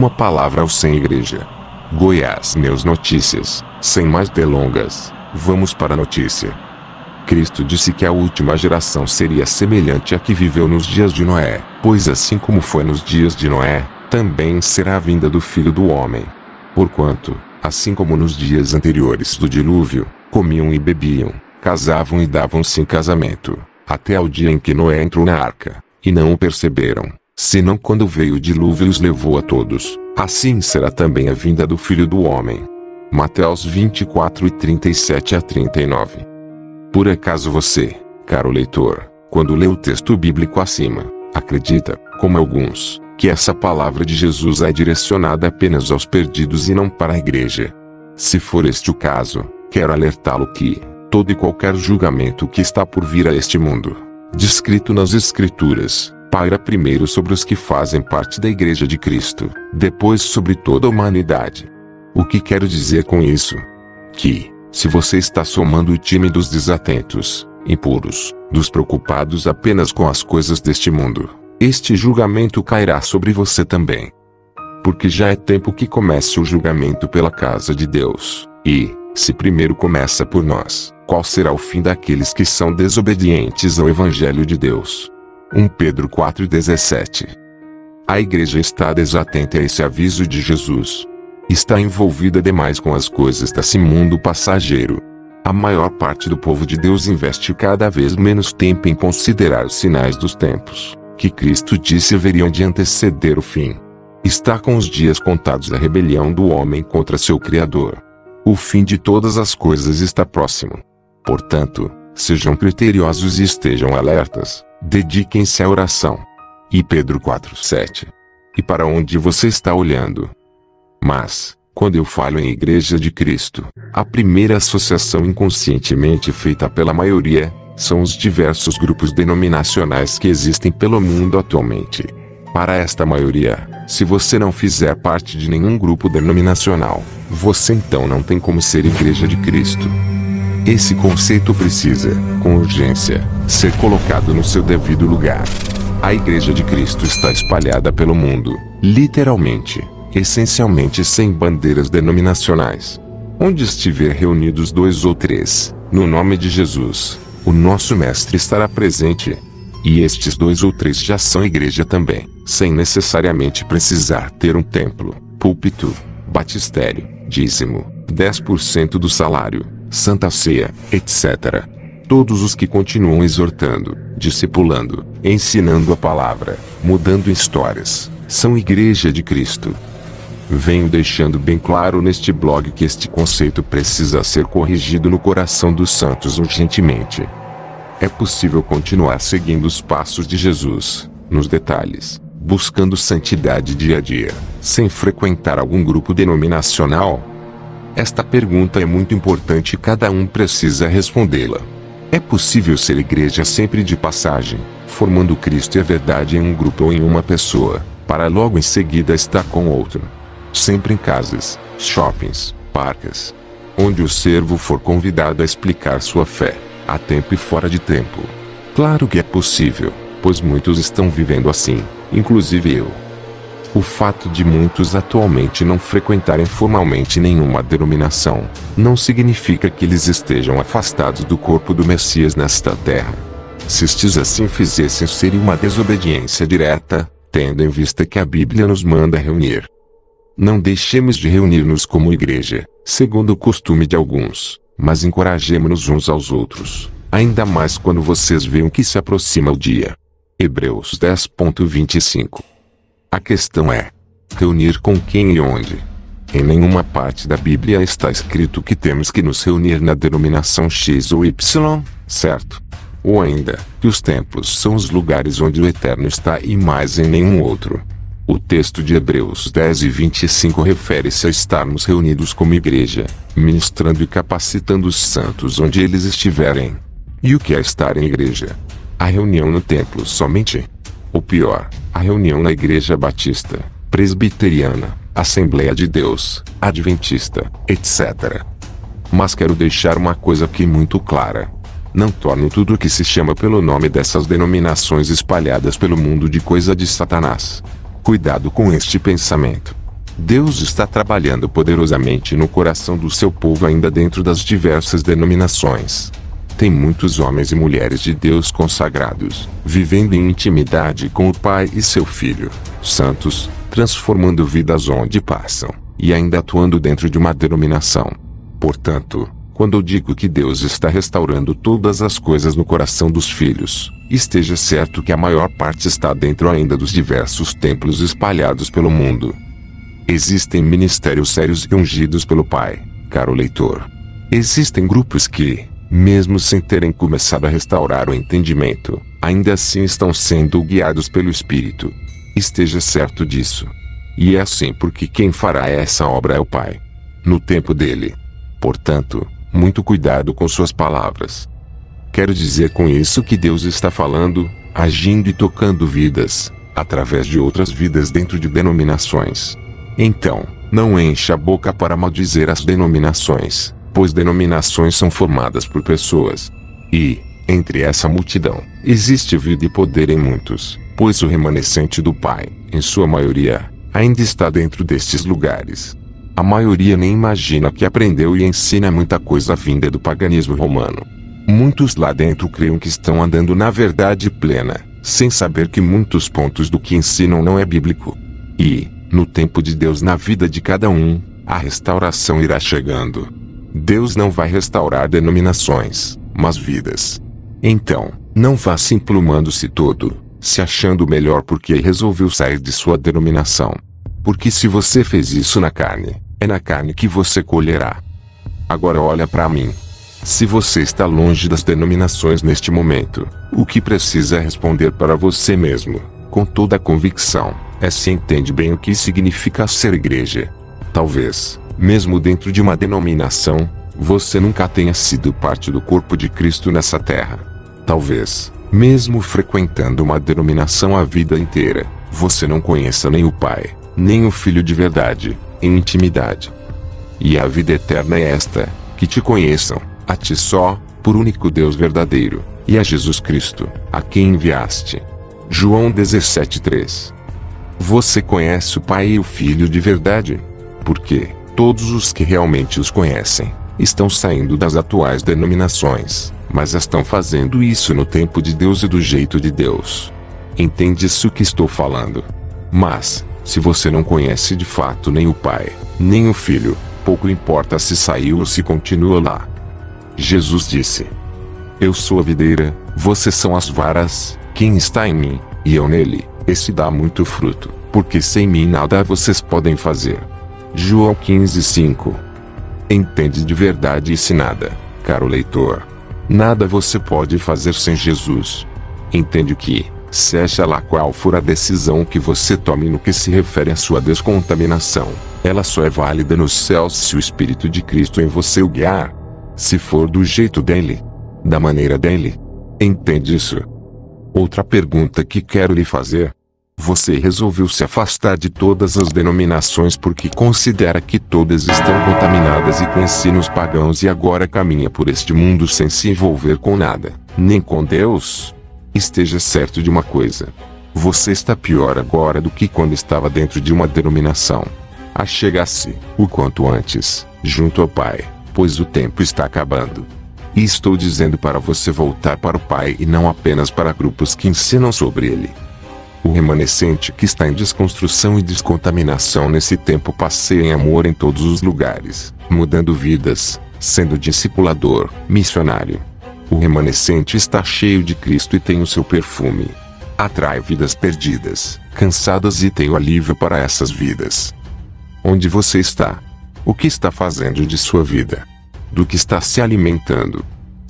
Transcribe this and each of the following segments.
uma palavra ao Sem Igreja. Goiás News Notícias. Sem mais delongas, vamos para a notícia. Cristo disse que a última geração seria semelhante à que viveu nos dias de Noé, pois assim como foi nos dias de Noé, também será a vinda do Filho do Homem. Porquanto, assim como nos dias anteriores do dilúvio, comiam e bebiam, casavam e davam-se em casamento, até ao dia em que Noé entrou na arca, e não o perceberam, senão quando veio o dilúvio e os levou a todos, assim será também a vinda do Filho do Homem. Mateus 24:37-39. Por acaso você, caro leitor, quando lê o texto bíblico acima, acredita, como alguns, que essa palavra de Jesus é direcionada apenas aos perdidos e não para a igreja? Se for este o caso, quero alertá-lo que todo e qualquer julgamento que está por vir a este mundo, descrito nas Escrituras, paira primeiro sobre os que fazem parte da Igreja de Cristo, depois sobre toda a humanidade. O que quero dizer com isso? Que, se você está somando o time dos desatentos, impuros, dos preocupados apenas com as coisas deste mundo, este julgamento cairá sobre você também. Porque já é tempo que comece o julgamento pela casa de Deus, e, se primeiro começa por nós, qual será o fim daqueles que são desobedientes ao Evangelho de Deus? 1 Pedro 4:17. A igreja está desatenta a esse aviso de Jesus. Está envolvida demais com as coisas desse mundo passageiro. A maior parte do povo de Deus investe cada vez menos tempo em considerar os sinais dos tempos, que Cristo disse haveriam de anteceder o fim. Está com os dias contados a rebelião do homem contra seu Criador. O fim de todas as coisas está próximo. Portanto, sejam criteriosos e estejam alertas, dediquem-se à oração. E Pedro 4:7. E para onde você está olhando? Mas, quando eu falo em Igreja de Cristo, a primeira associação inconscientemente feita pela maioria, são os diversos grupos denominacionais que existem pelo mundo atualmente. Para esta maioria, se você não fizer parte de nenhum grupo denominacional, você então não tem como ser Igreja de Cristo. Esse conceito precisa, com urgência, ser colocado no seu devido lugar. A Igreja de Cristo está espalhada pelo mundo, literalmente, essencialmente sem bandeiras denominacionais. Onde estiver reunidos 2 ou 3, no nome de Jesus, o nosso Mestre estará presente. E estes 2 ou 3 já são igreja também, sem necessariamente precisar ter um templo, púlpito, batistério, dízimo, 10% do salário, Santa Ceia, etc. Todos os que continuam exortando, discipulando, ensinando a palavra, mudando histórias, são Igreja de Cristo. Venho deixando bem claro neste blog que este conceito precisa ser corrigido no coração dos santos urgentemente. É possível continuar seguindo os passos de Jesus, nos detalhes, buscando santidade dia a dia, sem frequentar algum grupo denominacional? Esta pergunta é muito importante e cada um precisa respondê-la. É possível ser igreja sempre de passagem, formando Cristo e a verdade em um grupo ou em uma pessoa, para logo em seguida estar com outro? Sempre em casas, shoppings, parques, onde o servo for convidado a explicar sua fé, a tempo e fora de tempo. Claro que é possível, pois muitos estão vivendo assim, inclusive eu. O fato de muitos atualmente não frequentarem formalmente nenhuma denominação, não significa que eles estejam afastados do corpo do Messias nesta terra. Se estes assim fizessem, seria uma desobediência direta, tendo em vista que a Bíblia nos manda reunir. Não deixemos de reunir-nos como igreja, segundo o costume de alguns, mas encorajemo-nos uns aos outros, ainda mais quando vocês veem que se aproxima o dia. Hebreus 10:25. A questão é: reunir com quem e onde? Em nenhuma parte da Bíblia está escrito que temos que nos reunir na denominação X ou Y, certo? Ou ainda, que os templos são os lugares onde o Eterno está e mais em nenhum outro. O texto de Hebreus 10:25 refere-se a estarmos reunidos como igreja, ministrando e capacitando os santos onde eles estiverem. E o que é estar em igreja? A reunião no templo somente? Ou pior, a reunião na igreja batista, presbiteriana, Assembleia de Deus, adventista, etc. Mas quero deixar uma coisa aqui muito clara. Não torno tudo o que se chama pelo nome dessas denominações espalhadas pelo mundo de coisa de Satanás. Cuidado com este pensamento. Deus está trabalhando poderosamente no coração do seu povo ainda dentro das diversas denominações. Tem muitos homens e mulheres de Deus consagrados, vivendo em intimidade com o Pai e seu Filho, santos, transformando vidas onde passam, e ainda atuando dentro de uma denominação. Portanto, quando eu digo que Deus está restaurando todas as coisas no coração dos filhos, esteja certo que a maior parte está dentro ainda dos diversos templos espalhados pelo mundo. Existem ministérios sérios e ungidos pelo Pai, caro leitor. Existem grupos que, mesmo sem terem começado a restaurar o entendimento, ainda assim estão sendo guiados pelo Espírito. Esteja certo disso. E é assim porque quem fará essa obra é o Pai, no tempo dele. Portanto, muito cuidado com suas palavras. Quero dizer com isso que Deus está falando, agindo e tocando vidas, através de outras vidas dentro de denominações. Então, não encha a boca para maldizer as denominações, pois denominações são formadas por pessoas. E, entre essa multidão, existe vida e poder em muitos, pois o remanescente do Pai, em sua maioria, ainda está dentro destes lugares. A maioria nem imagina que aprendeu e ensina muita coisa vinda do paganismo romano. Muitos lá dentro creem que estão andando na verdade plena, sem saber que muitos pontos do que ensinam não é bíblico. E, no tempo de Deus na vida de cada um, a restauração irá chegando. Deus não vai restaurar denominações, mas vidas. Então, não vá se emplumando-se todo, se achando melhor porque resolveu sair de sua denominação. Porque se você fez isso na carne, é na carne que você colherá. Agora olha para mim. Se você está longe das denominações neste momento, o que precisa responder para você mesmo, com toda a convicção, é se entende bem o que significa ser igreja. Talvez, mesmo dentro de uma denominação, você nunca tenha sido parte do corpo de Cristo nessa terra. Talvez, mesmo frequentando uma denominação a vida inteira, você não conheça nem o Pai, nem o Filho de verdade, em intimidade. E a vida eterna é esta, que te conheçam, a ti só, por único Deus verdadeiro, e a Jesus Cristo, a quem enviaste. João 17:3. Você conhece o Pai e o Filho de verdade? Porque todos os que realmente os conhecem, estão saindo das atuais denominações, mas estão fazendo isso no tempo de Deus e do jeito de Deus. Entende isso que estou falando? Mas, se você não conhece de fato nem o Pai, nem o Filho, pouco importa se saiu ou se continua lá. Jesus disse: Eu sou a videira, vocês são as varas, quem está em mim, e eu nele, esse dá muito fruto, porque sem mim nada vocês podem fazer. João 15:5. Entende de verdade esse nada, caro leitor. Nada você pode fazer sem Jesus. Entende que, seja lá qual for a decisão que você tome no que se refere à sua descontaminação, ela só é válida nos céus se o Espírito de Cristo em você o guiar. Se for do jeito dele, da maneira dele. Entende isso? Outra pergunta que quero lhe fazer. Você resolveu se afastar de todas as denominações porque considera que todas estão contaminadas e com ensinos pagãos e agora caminha por este mundo sem se envolver com nada, nem com Deus? Esteja certo de uma coisa. Você está pior agora do que quando estava dentro de uma denominação. Achegue-se, o quanto antes, junto ao Pai, pois o tempo está acabando. E estou dizendo para você voltar para o Pai e não apenas para grupos que ensinam sobre ele. O remanescente que está em desconstrução e descontaminação nesse tempo passeia em amor em todos os lugares, mudando vidas, sendo discipulador, missionário. O remanescente está cheio de Cristo e tem o seu perfume. Atrai vidas perdidas, cansadas e tem o alívio para essas vidas. Onde você está? O que está fazendo de sua vida? Do que está se alimentando?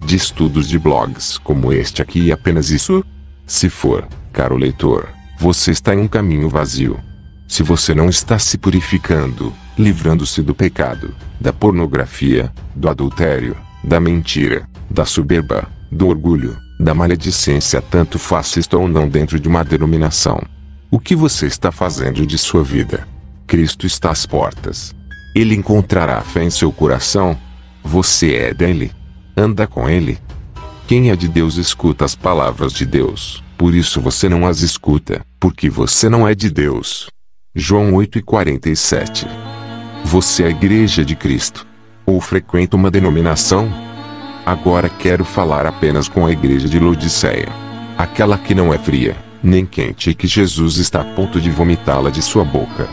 De estudos de blogs como este aqui e apenas isso? Se for, caro leitor, você está em um caminho vazio. Se você não está se purificando, livrando-se do pecado, da pornografia, do adultério, da mentira, da soberba, do orgulho, da maledicência, tanto faça isto ou não dentro de uma denominação. O que você está fazendo de sua vida? Cristo está às portas. Ele encontrará fé em seu coração? Você é dele? Anda com ele? Quem é de Deus escuta as palavras de Deus, por isso você não as escuta, porque você não é de Deus. João 8:47. Você é a igreja de Cristo? Ou frequenta uma denominação? Agora quero falar apenas com a igreja de Laodiceia. Aquela que não é fria, nem quente e que Jesus está a ponto de vomitá-la de sua boca.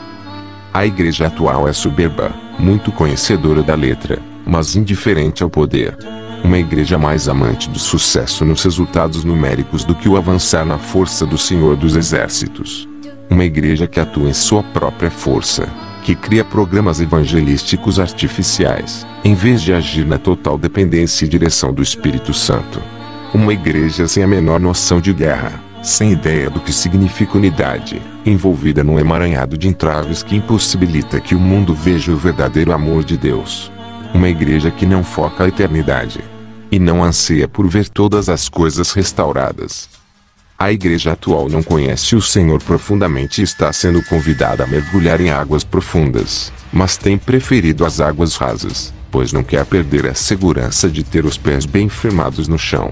A igreja atual é soberba, muito conhecedora da letra, mas indiferente ao poder. Uma igreja mais amante do sucesso nos resultados numéricos do que o avançar na força do Senhor dos Exércitos. Uma igreja que atua em sua própria força, que cria programas evangelísticos artificiais, em vez de agir na total dependência e direção do Espírito Santo. Uma igreja sem a menor noção de guerra, sem ideia do que significa unidade, envolvida num emaranhado de entraves que impossibilita que o mundo veja o verdadeiro amor de Deus. Uma igreja que não foca a eternidade e não anseia por ver todas as coisas restauradas. A igreja atual não conhece o Senhor profundamente e está sendo convidada a mergulhar em águas profundas, mas tem preferido as águas rasas, pois não quer perder a segurança de ter os pés bem firmados no chão.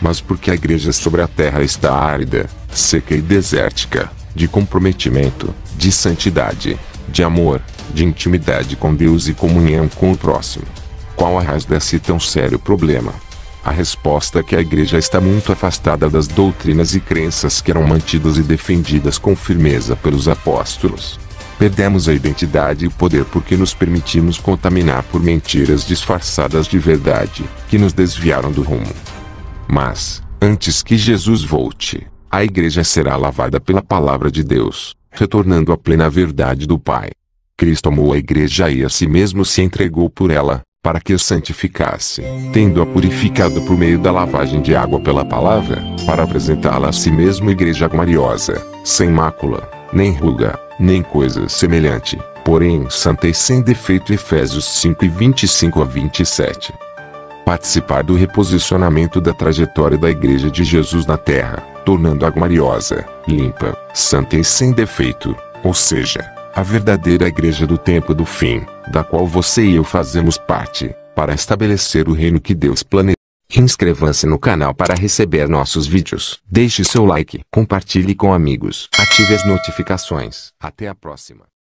Mas porque a igreja sobre a terra está árida, seca e desértica, de comprometimento, de santidade, de amor, de intimidade com Deus e comunhão com o próximo. Qual a raiz desse tão sério problema? A resposta é que a igreja está muito afastada das doutrinas e crenças que eram mantidas e defendidas com firmeza pelos apóstolos. Perdemos a identidade e o poder porque nos permitimos contaminar por mentiras disfarçadas de verdade, que nos desviaram do rumo. Mas, antes que Jesus volte, a igreja será lavada pela palavra de Deus, retornando à plena verdade do Pai. Cristo amou a igreja e a si mesmo se entregou por ela, para que a santificasse, tendo-a purificado por meio da lavagem de água pela palavra, para apresentá-la a si mesmo igreja gloriosa, sem mácula, nem ruga, nem coisa semelhante, porém santa e sem defeito. Efésios 5:25-27. Participar do reposicionamento da trajetória da igreja de Jesus na terra, tornando-a gloriosa, limpa, santa e sem defeito, ou seja, a verdadeira igreja do tempo do fim, da qual você e eu fazemos parte, para estabelecer o reino que Deus planejou. Inscreva-se no canal para receber nossos vídeos. Deixe seu like, compartilhe com amigos, ative as notificações. Até a próxima.